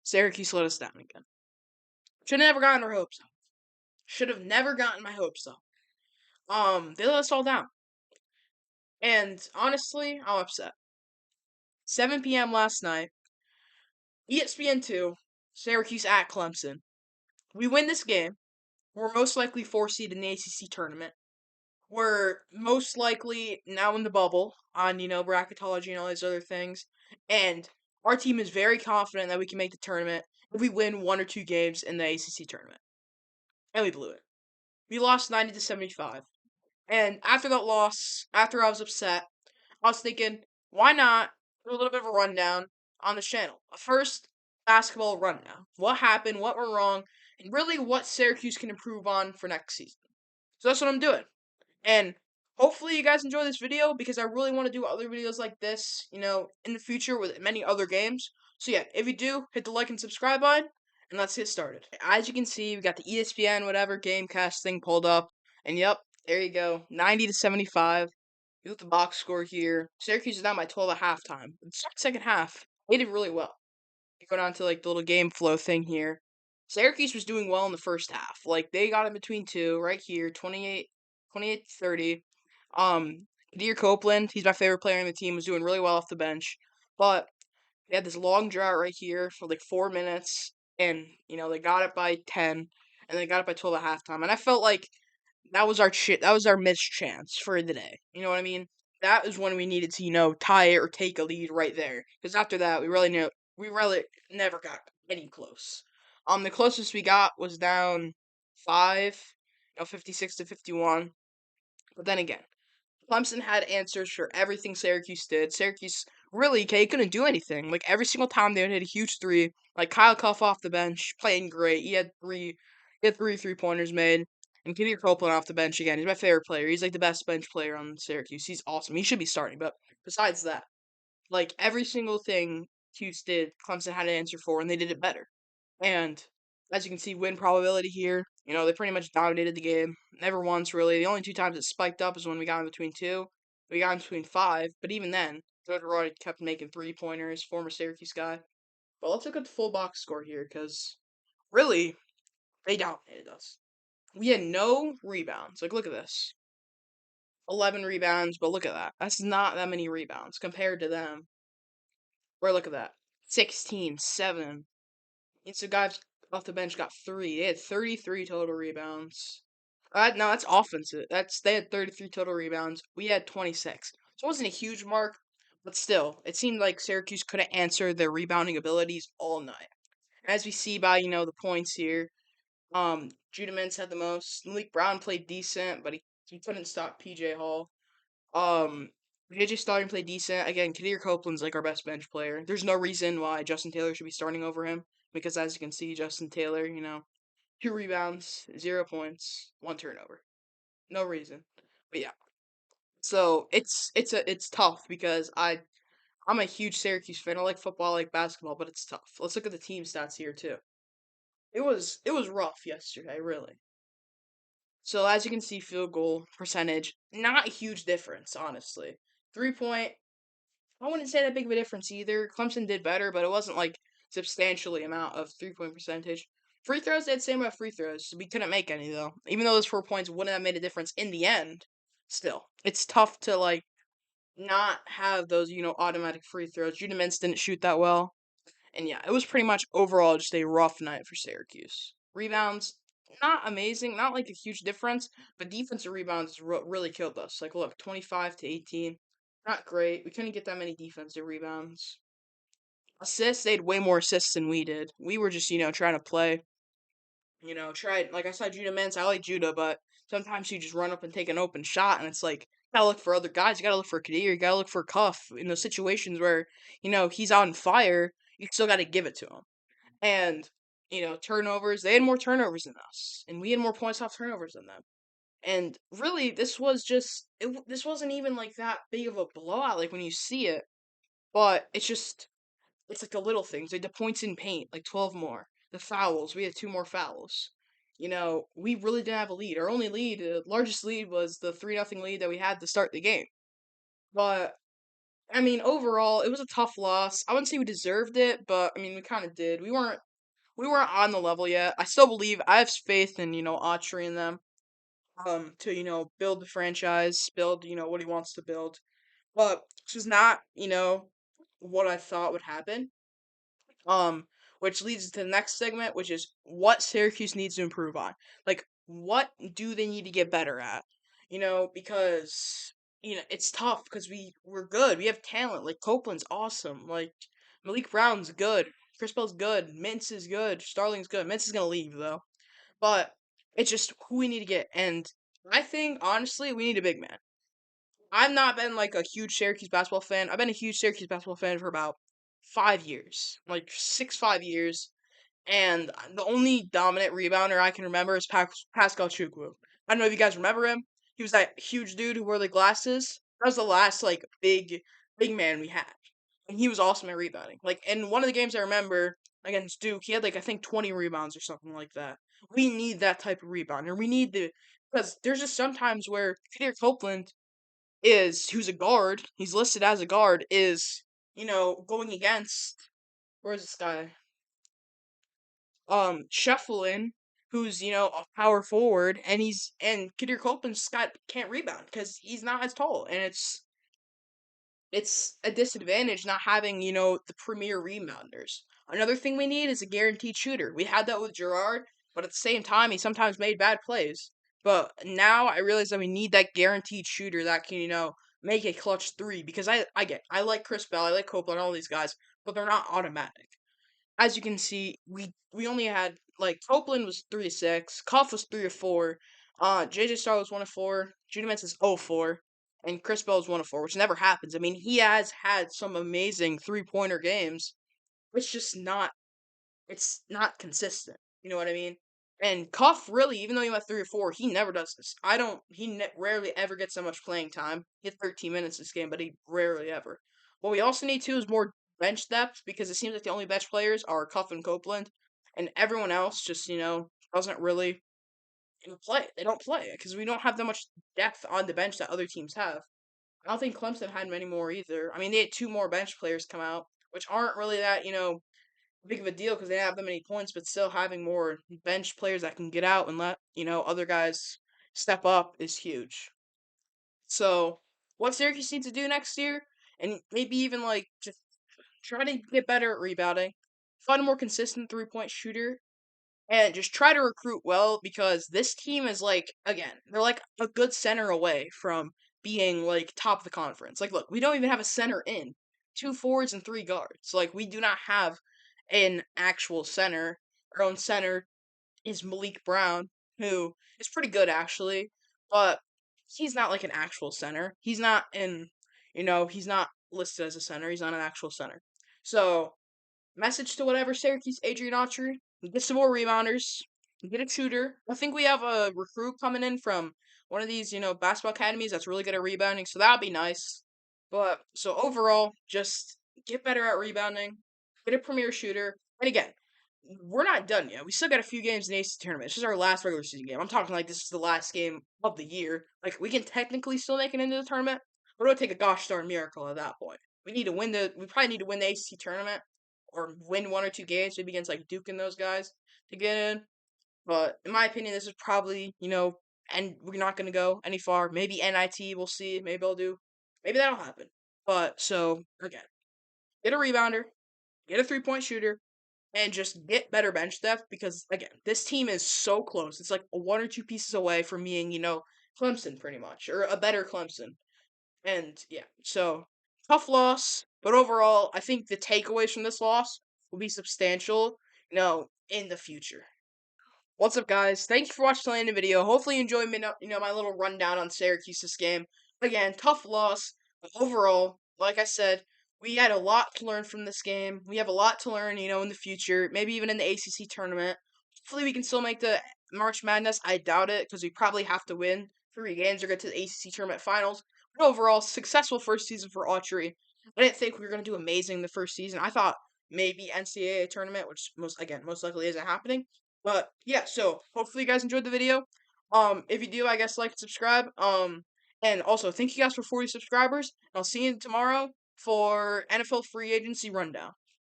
Syracuse let us down again. Should have never gotten our hopes up. Should have never gotten my hopes up. They let us all down. And honestly, I'm upset. 7 p.m. last night, ESPN2, Syracuse at Clemson. We win this game. We're most likely 4 seed in the ACC tournament. We're most likely now in the bubble on, bracketology and all these other things. And our team is very confident that we can make the tournament if we win 1 or 2 games in the ACC tournament. And we blew it. We lost 90-75. And after that loss, after I was upset, I was thinking, why not do a little bit of a rundown on the channel? A first basketball rundown. What happened, what went wrong, and really what Syracuse can improve on for next season. So that's what I'm doing. And hopefully you guys enjoy this video because I really want to do other videos like this, in the future with many other games. So yeah, if you do, hit the like and subscribe button, and let's get started. As you can see, we got the ESPN whatever Gamecast thing pulled up, and yep, there you go, 90-75. You look at the box score here. Syracuse is down by 12 at halftime. The second half, they did really well. You go down to like the little game flow thing here. Syracuse was doing well in the first half. Like they got in between two right here, 28-30. Kadir Copeland, he's my favorite player on the team, was doing really well off the bench. But they had this long drought right here for like 4 minutes, and they got it by 10, and they got it by 12 at halftime. And I felt like that was our that was our missed chance for the day. You know what I mean? That is when we needed to, tie it or take a lead right there. Because after that, we really never got any close. The closest we got was down 5, 56-51. But then again, Clemson had answers for everything Syracuse did. Syracuse really, couldn't do anything. Like every single time they would hit a huge three, like Kyle Cuff off the bench, playing great. He had three 3-pointers made. And Kadir Copeland off the bench again. He's my favorite player. He's like the best bench player on Syracuse. He's awesome. He should be starting. But besides that, like every single thing Cuse did, Clemson had an answer for, and they did it better. And as you can see, win probability here. They pretty much dominated the game. Never once, really. The only 2 times it spiked up is when we got in between 2. We got in between 5. But even then, Roy kept making 3-pointers, former Syracuse guy. But let's look at the full box score here, because really, they dominated us. We had no rebounds. Like, look at this. 11 rebounds, but look at that. That's not that many rebounds compared to them. Where, look at that. 16, 7. And so guys off the bench got 3. They had 33 total rebounds. No, that's offensive. They had 33 total rebounds. We had 26. So it wasn't a huge mark, but still, it seemed like Syracuse couldn't answer their rebounding abilities all night. As we see by, the points here, Judah Mintz had the most. Malik Brown played decent, but he couldn't stop PJ Hall. JJ Starling played decent. Again, Kadir Copeland's like our best bench player. There's no reason why Justin Taylor should be starting over him, because as you can see, Justin Taylor, 2 rebounds, 0 points, 1 turnover. No reason. But yeah. So it's tough because I'm a huge Syracuse fan. I like football, I like basketball, but it's tough. Let's look at the team stats here too. It was rough yesterday, really. So as you can see, field goal percentage, not a huge difference, honestly. 3-point, I wouldn't say that big of a difference either. Clemson did better, but it wasn't like substantially amount of 3-point percentage. Free throws, they had the same amount of free throws. We couldn't make any though. Even though those 4 points wouldn't have made a difference in the end, still. It's tough to like not have those, automatic free throws. Judah Mintz didn't shoot that well. And yeah, it was pretty much overall just a rough night for Syracuse. Rebounds, not amazing, not like a huge difference, but defensive rebounds really killed us. Like, look, 25-18, not great. We couldn't get that many defensive rebounds. Assists, they had way more assists than we did. We were just, trying to play. Like I said, Judah Mintz, I like Judah, but sometimes you just run up and take an open shot, and it's like, you gotta look for other guys. You gotta look for Kadir. You gotta look for Cuff. In those situations where, he's on fire, you still gotta give it to him. And, turnovers, they had more turnovers than us. And we had more points off turnovers than them. And really, this wasn't even like that big of a blowout, like when you see it. But it's like the little things, like the points in paint, like 12 more. The fouls, we had 2 more fouls. We really didn't have a lead. Our only lead, the largest lead, was the 3-0 lead that we had to start the game. But I mean, overall, it was a tough loss. I wouldn't say we deserved it, but I mean, we kind of did. We weren't on the level yet. I still believe I have faith in Autry and them to build the franchise, build what he wants to build. But this is not what I thought would happen. Um, which leads to the next segment, which is what Syracuse needs to improve on. Like, what do they need to get better at? Because it's tough because we're good. We have talent. Like Copeland's awesome. Like Malik Brown's good. Chris Bell's good. Mintz is good. Starling's good. Mintz is gonna leave though. But it's just who we need to get. And I think honestly, we need a big man. I've not been like a huge Syracuse basketball fan. I've been a huge Syracuse basketball fan for about 5 years, like 5 years. And the only dominant rebounder I can remember is Pascal Chukwu. I don't know if you guys remember him. He was that huge dude who wore the glasses. That was the last like big man we had, and he was awesome at rebounding. Like in one of the games I remember against Duke, he had like I think 20 rebounds or something like that. We need that type of rebounder. We need the because there's just sometimes where Peter Copeland who's a guard. He's listed as a guard. Is going against where's this guy? Shufflin, who's a power forward, and Kadir Copeland's can't rebound because he's not as tall, and it's a disadvantage not having the premier rebounders. Another thing we need is a guaranteed shooter. We had that with Gerard, but at the same time, he sometimes made bad plays. But now I realize that we need that guaranteed shooter that can make a clutch three because I like Chris Bell, I like Copeland, all these guys, but they're not automatic. As you can see, we only had like Copeland was 3-6, Cuff was 3-4, JJ Star was 1-4, Judy Mintz is 0-4, and Chris Bell is 1-4, which never happens. I mean, he has had some amazing 3-pointer games. It's just not consistent. You know what I mean? And Cuff really, even though he went 3 or 4, he never does this. I don't. Rarely ever gets so much playing time. He had 13 minutes this game, but he rarely ever. What we also need too is more bench depth because it seems like the only bench players are Cuff and Copeland, and everyone else just doesn't really play. They don't play because we don't have that much depth on the bench that other teams have. I don't think Clemson had many more either. I mean, they had two more bench players come out, which aren't really that big of a deal because they have that many points, but still having more bench players that can get out and let other guys step up is huge. So, what Syracuse needs to do next year, and maybe even like just try to get better at rebounding, find a more consistent 3-point shooter, and just try to recruit well because this team is like again they're like a good center away from being like top of the conference. Like, look, we don't even have a center in two forwards and three guards. Like, we do not have an actual center. Our own center is Malik Brown, who is pretty good actually, but he's not like an actual center. He's not listed as a center. He's not an actual center. So message to whatever Syracuse Adrian Autry, get some more rebounders, get a shooter. I think we have a recruit coming in from one of these, basketball academies that's really good at rebounding, so that'll be nice. But so overall, just get better at rebounding, get a premier shooter, and again, we're not done yet. We still got a few games in the ACC tournament. This is our last regular season game. I'm talking like this is the last game of the year. Like, we can technically still make it into the tournament, but it'll take a gosh darn miracle at that point. We probably need to win the ACC tournament or win one or two games, maybe against like Duke and those guys to get in. But in my opinion, this is probably, and we're not going to go any far. Maybe NIT, we'll see. Maybe I'll do. Maybe that'll happen. But so, again, get a rebounder, get a 3-point shooter, and just get better bench depth because, again, this team is so close. It's like one or two pieces away from being, Clemson pretty much, or a better Clemson. And yeah, so tough loss, but overall, I think the takeaways from this loss will be substantial, in the future. What's up, guys? Thank you for watching the end of the video. Hopefully, you enjoyed my little rundown on Syracuse's game. Again, tough loss, but overall, like I said, we had a lot to learn from this game. We have a lot to learn, in the future, maybe even in the ACC tournament. Hopefully, we can still make the March Madness. I doubt it because we probably have to win 3 games or get to the ACC tournament finals. But overall, successful first season for Autry. I didn't think we were going to do amazing the first season. I thought maybe NCAA tournament, which most likely isn't happening. But yeah, so hopefully you guys enjoyed the video. If you do, I guess like and subscribe. And also thank you guys for 40 subscribers. I'll see you tomorrow for NFL free agency rundown.